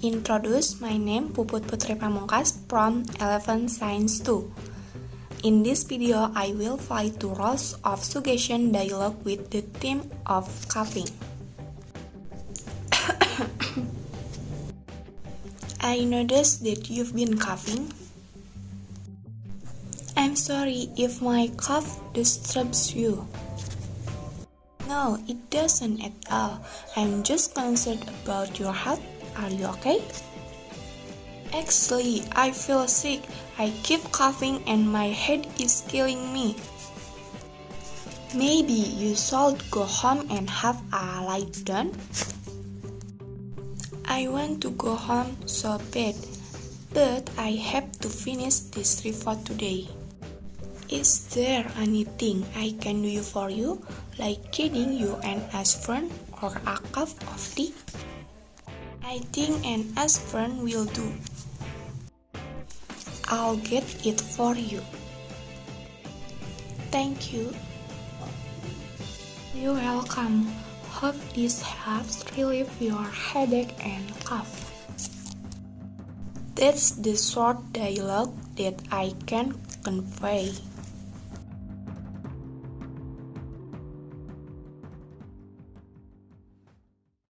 Introduce my name Puput Putri Pamungkas from 11 Science 2. In this video, I will play 2 roles of suggestion dialogue with the theme of coughing. I noticed that you've been coughing. I'm sorry if my cough disturbs you. No, it doesn't at all. I'm just concerned about your health. Are you okay? Actually, I feel sick. I keep coughing and my head is killing me. Maybe you should go home and have a lie down. I want to go home so bad, but I have to finish this report today. Is there anything I can do for you, like getting you an aspirin or a cup of tea? I think an aspirin will do. I'll get it for you. Thank you. You're welcome. Hope this helps relieve your headache and cough. That's the short dialogue that I can convey.